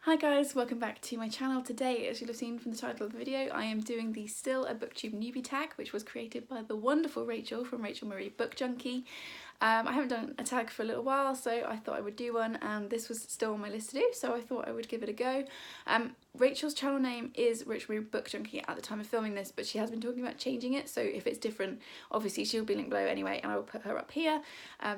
Hi guys, welcome back to my channel. Today, as you'll have seen from the title of the video, I am doing the Still a Booktube newbie tag, which was created by the wonderful Rachel from Rachel Marie Book Junkie. I haven't done a tag for a little while, so I thought I would do one, and this was still on my list to do, so I thought I would give it a go. Rachel's channel name is Rachel Marie Book Junkie at the time of filming this, but she has been talking about changing it, so if it's different, obviously she'll be linked below anyway, and I will put her up here.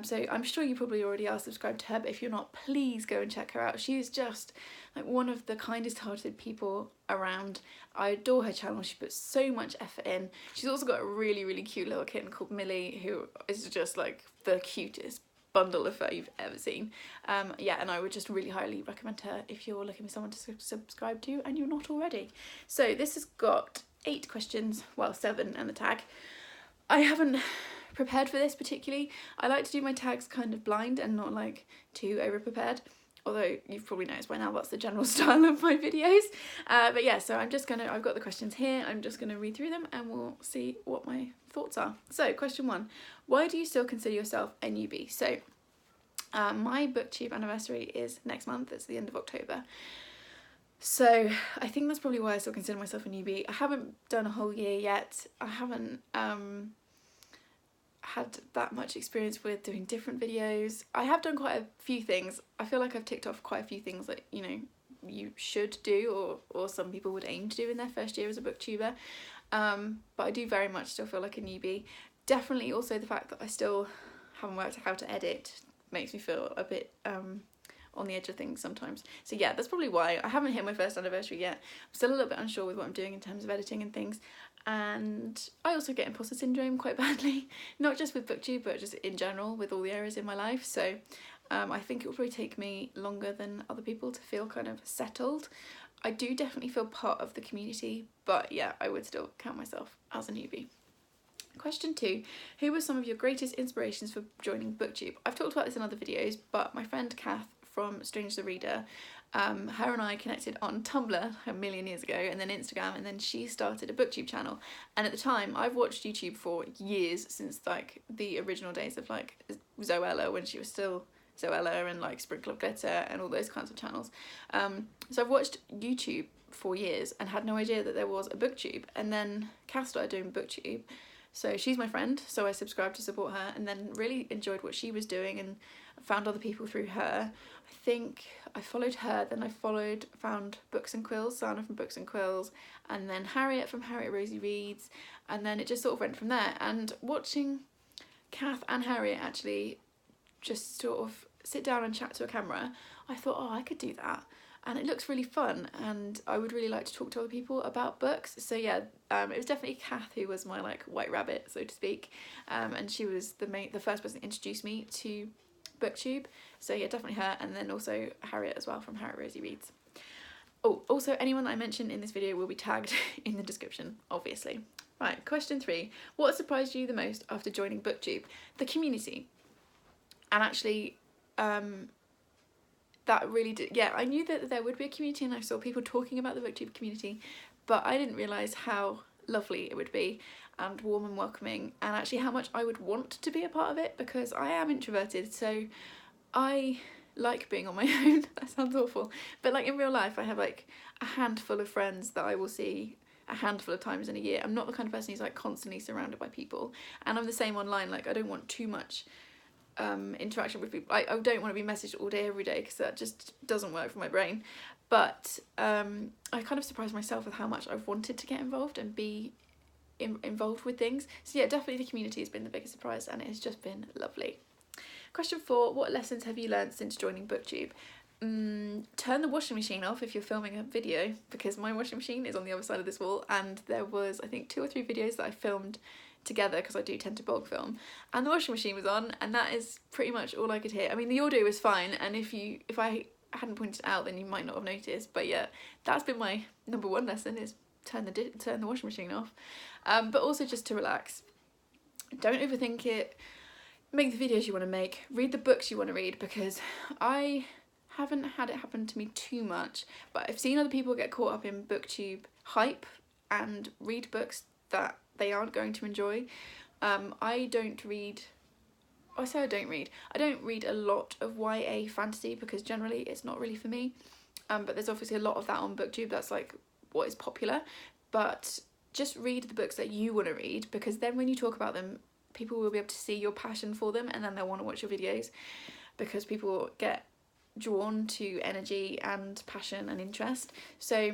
So I'm sure you probably already are subscribed to her, but if you're not, please go and check her out. She is just like one of the kindest hearted people around. I adore her channel. She puts so much effort in. She's also got a really cute little kitten called Millie, who is just like the cutest bundle of fur you've ever seen. Yeah, and I would just really highly recommend her if you're looking for someone to subscribe to and you're not already. So this has got 8 questions, well 7 and the tag. I haven't prepared for this particularly. I like to do my tags kind of blind and not like too over prepared, although you've probably noticed by now that's the general style of my videos. But yeah, so I've got the questions here, I'm just gonna read through them and we'll see what my thoughts are. So question 1, why do you still consider yourself a newbie? So my Booktube anniversary is next month, it's the end of October. So I think that's probably why I still consider myself a newbie. I haven't done a whole year yet. I haven't had that much experience with doing different videos. I have done quite a few things. I feel like I've ticked off quite a few things that, you know, you should do or some people would aim to do in their first year as a booktuber. But I do very much still feel like a newbie. Definitely also the fact that I still haven't worked out how to edit makes me feel a bit on the edge of things sometimes. So yeah, that's probably why. I haven't hit my first anniversary yet. I'm still a little bit unsure with what I'm doing in terms of editing and things. And I also get imposter syndrome quite badly, not just with Booktube, but just in general with all the areas in my life. So I think it will probably take me longer than other people to feel kind of settled. I do definitely feel part of the community, but yeah, I would still count myself as a newbie. Question 2, who were some of your greatest inspirations for joining Booktube? I've talked about this in other videos, but my friend Kath from Strange the Reader, her and I connected on Tumblr a million years ago, and then Instagram, and then she started a Booktube channel. And at the time, I've watched YouTube for years, since like the original days of like Zoella, when she was still Zoella, and like Sprinkle of Glitter and all those kinds of channels. So I've watched YouTube for years and had no idea that there was a Booktube. And then Kath started doing Booktube. So she's my friend, so I subscribed to support her, and then really enjoyed what she was doing and found other people through her. I think I followed her, then I found Books and Quills, Sana from Books and Quills, and then Harriet from Harriet Rosie Reads, and then it just sort of went from there. And watching Kath and Harriet actually just sort of sit down and chat to a camera, I thought, oh, I could do that. And it looks really fun, and I would really like to talk to other people about books. So yeah, it was definitely Kath who was my like white rabbit, so to speak, and she was the first person that introduced me to Booktube. So yeah, definitely her, and then also Harriet as well from Harriet Rosie Reads. Oh, also anyone that I mentioned in this video will be tagged in the description, obviously. Right, question 3, what surprised you the most after joining Booktube? The community. And actually, that really did, yeah, I knew that there would be a community, and I saw people talking about the Booktube community, but I didn't realise how lovely it would be and warm and welcoming, and actually how much I would want to be a part of it, because I am introverted, so I like being on my own. That sounds awful, but like in real life I have like a handful of friends that I will see a handful of times in a year. I'm not the kind of person who's like constantly surrounded by people, and I'm the same online. Like I don't want too much interaction with people. I don't want to be messaged all day every day, because that just doesn't work for my brain. But I kind of surprised myself with how much I've wanted to get involved and be involved with things. So yeah, definitely the community has been the biggest surprise, and it has just been lovely. Question 4, what lessons have you learned since joining Booktube? Turn the washing machine off if you're filming a video, because my washing machine is on the other side of this wall, and there was I think 2 or 3 videos that I filmed together, because I do tend to bulk film, and the washing machine was on, and that is pretty much all I could hear. I mean, the audio was fine, and if I hadn't pointed it out, then you might not have noticed. But yeah, that's been my number 1 lesson, is turn the washing machine off. But also just to relax, don't overthink it, make the videos you want to make, read the books you want to read, because I haven't had it happen to me too much, but I've seen other people get caught up in Booktube hype and read books that they aren't going to enjoy. I don't read I don't read a lot of YA fantasy, because generally it's not really for me. but there's obviously a lot of that on Booktube. That's like what is popular, but just read the books that you want to read, because then when you talk about them, people will be able to see your passion for them, and then they'll want to watch your videos, because people get drawn to energy and passion and interest. So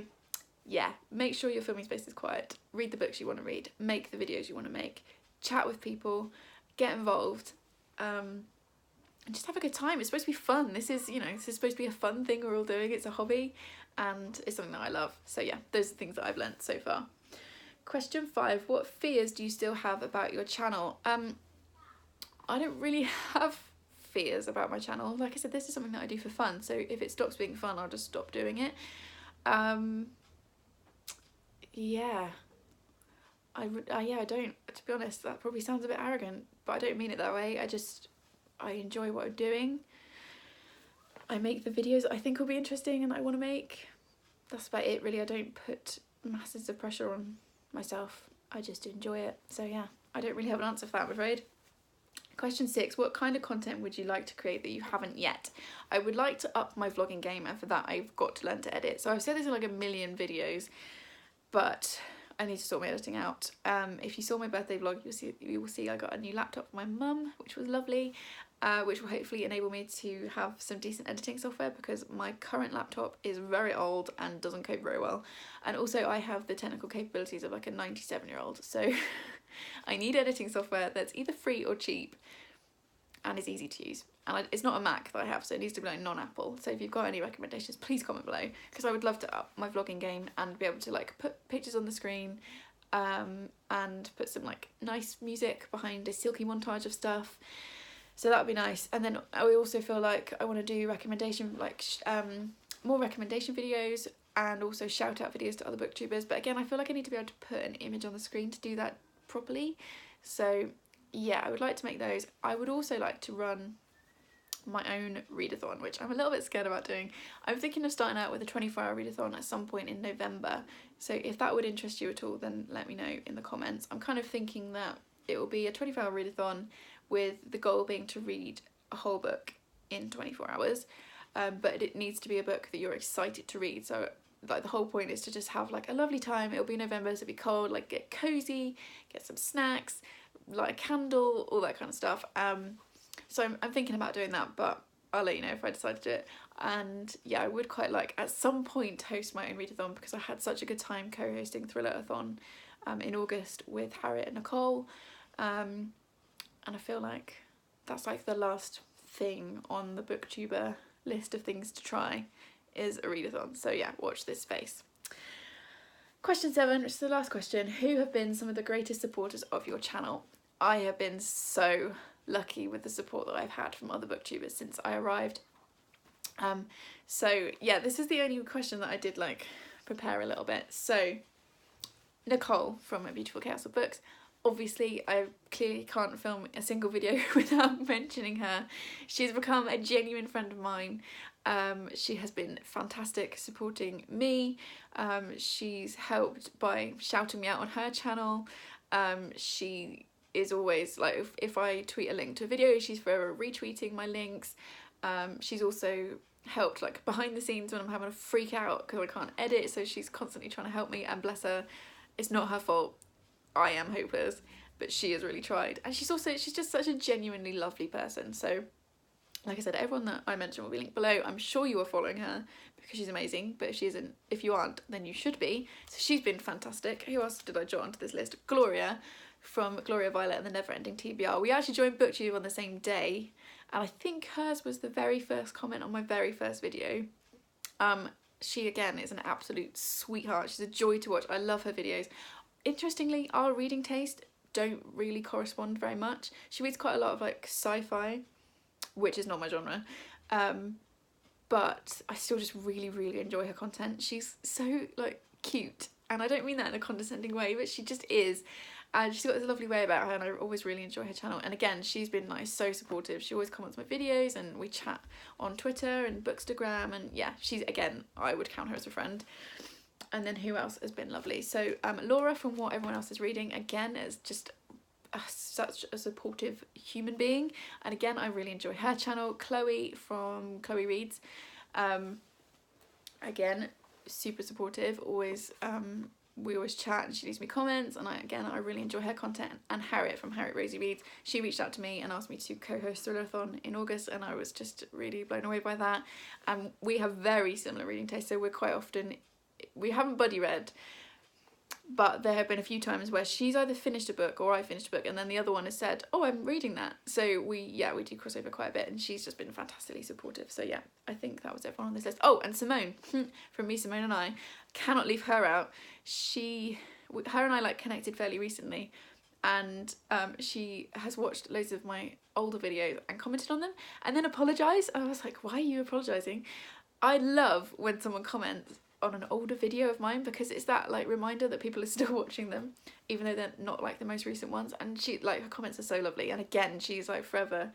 yeah, make sure your filming space is quiet, read the books you want to read, make the videos you want to make, chat with people, get involved, and just have a good time. It's supposed to be fun. This is, you know, this is supposed to be a fun thing we're all doing. It's a hobby, and it's something that I love. So yeah, those are things that I've learnt so far. Question 5, what fears do you still have about your channel? I don't really have fears about my channel. Like I said, this is something that I do for fun, so if it stops being fun, I'll just stop doing it. Yeah, I don't, to be honest, that probably sounds a bit arrogant, but I don't mean it that way. I enjoy what I'm doing. I make the videos I think will be interesting and I want to make. That's about it really. I don't put masses of pressure on myself. I just enjoy it. So yeah, I don't really have an answer for that, I'm afraid. Question 6, what kind of content would you like to create that you haven't yet? I would like to up my vlogging game, and for that I've got to learn to edit. So I've said this in like a million videos, but I need to sort my editing out. If you saw my birthday vlog, you will see I got a new laptop for my mum, which was lovely, which will hopefully enable me to have some decent editing software, because my current laptop is very old and doesn't cope very well. And also I have the technical capabilities of like a 97-year-old, so I need editing software that's either free or cheap and is easy to use. And it's not a Mac that I have, so it needs to be like non-Apple. So if you've got any recommendations, please comment below, because I would love to up my vlogging game and be able to like put pictures on the screen, and put some like nice music behind a silky montage of stuff. So that would be nice. And then I also feel like I want to do recommendation, like more recommendation videos, and also shout out videos to other booktubers. But again, I feel like I need to be able to put an image on the screen to do that properly. So yeah, I would like to make those. I would also like to run my own readathon, which I'm a little bit scared about doing. I'm thinking of starting out with a 24-hour readathon at some point in November. So if that would interest you at all, then let me know in the comments. I'm kind of thinking that it will be a 24-hour readathon with the goal being to read a whole book in 24 hours. But it needs to be a book that you're excited to read. So like the whole point is to just have like a lovely time. It'll be November, so it'll be cold, like get cozy, get some snacks, light a candle, all that kind of stuff. So I'm thinking about doing that, but I'll let you know if I decide to do it. And yeah, I would quite like at some point host my own readathon, because I had such a good time co-hosting Thrillerathon in August with Harriet and Nicole, and I feel like that's like the last thing on the booktuber list of things to try is a readathon. So yeah, watch this space. Question 7, which is the last question. Who have been some of the greatest supporters of your channel? I have been so lucky with the support that I've had from other booktubers since I arrived. So yeah, this is the only question that I did like prepare a little bit. So Nicole from A Beautiful Chaos of Books. Obviously, I clearly can't film a single video without mentioning her. She's become a genuine friend of mine. She has been fantastic supporting me. She's helped by shouting me out on her channel. She is always like, if I tweet a link to a video, she's forever retweeting my links. She's also helped like behind the scenes when I'm having a freak out because I can't edit, so she's constantly trying to help me, and bless her, it's not her fault. I am hopeless, but she has really tried. And she's just such a genuinely lovely person. So like I said, everyone that I mentioned will be linked below. I'm sure you are following her because she's amazing, but if you aren't, then you should be. So she's been fantastic. Who else did I jot onto this list? Gloria from Gloria Violet and the Never Ending TBR. We actually joined Booktube on the same day, and I think hers was the very first comment on my very first video. She again is an absolute sweetheart. She's a joy to watch. I love her videos. Interestingly, our reading taste don't really correspond very much. She reads quite a lot of like sci-fi, which is not my genre, but I still just really, really enjoy her content. She's so like cute, and I don't mean that in a condescending way, but she just is. And she's got this lovely way about her, and I always really enjoy her channel. And again, she's been like so supportive. She always comments on my videos, and we chat on Twitter and Bookstagram, and yeah, she's, again, I would count her as a friend. And then who else has been lovely? So Laura from What Everyone Else Is Reading, again, is just such a supportive human being, and again, I really enjoy her channel. Chloe from Chloe Reads, again, super supportive, always, we always chat and she leaves me comments, and I really enjoy her content. And Harriet from Harriet Rosie Reads, she reached out to me and asked me to co-host Thrillathon in August, and I was just really blown away by that. And we have very similar reading tastes, so we're quite often, we haven't buddy read, but there have been a few times where she's either finished a book or I finished a book, and then the other one has said, oh, I'm reading that. So we do cross over quite a bit, and she's just been fantastically supportive. So yeah, I think that was everyone on this list. Oh, and Simone from Me, Simone and I, cannot leave her out. Her and I like connected fairly recently, and she has watched loads of my older videos and commented on them and then apologised. I was like, why are you apologising? I love when someone comments on an older video of mine, because it's that like reminder that people are still watching them even though they're not like the most recent ones. And she, like, her comments are so lovely, and again, she's like forever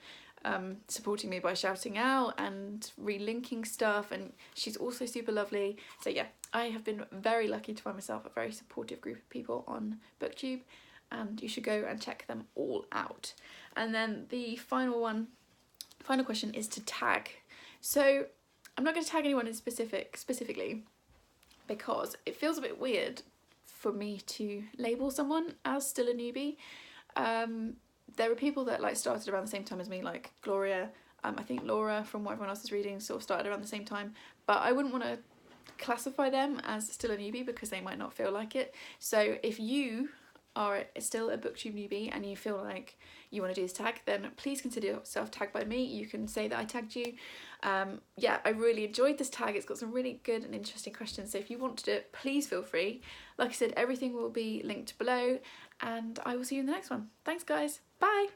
supporting me by shouting out and relinking stuff, and she's also super lovely. So yeah, I have been very lucky to find myself a very supportive group of people on Booktube, and you should go and check them all out. And then the final question is to tag. So I'm not going to tag anyone in specifically, because it feels a bit weird for me to label someone as still a newbie. There are people that like started around the same time as me, like Gloria. I think Laura, from what everyone else is reading, sort of started around the same time, but I wouldn't want to classify them as still a newbie because they might not feel like it. So if you are still a Booktube newbie and you feel like you want to do this tag, then please consider yourself tagged by me. You can say that I tagged you. Yeah, I really enjoyed this tag. It's got some really good and interesting questions, so if you want to do it, please feel free. Like I said, everything will be linked below, and I will see you in the next one. Thanks guys, bye!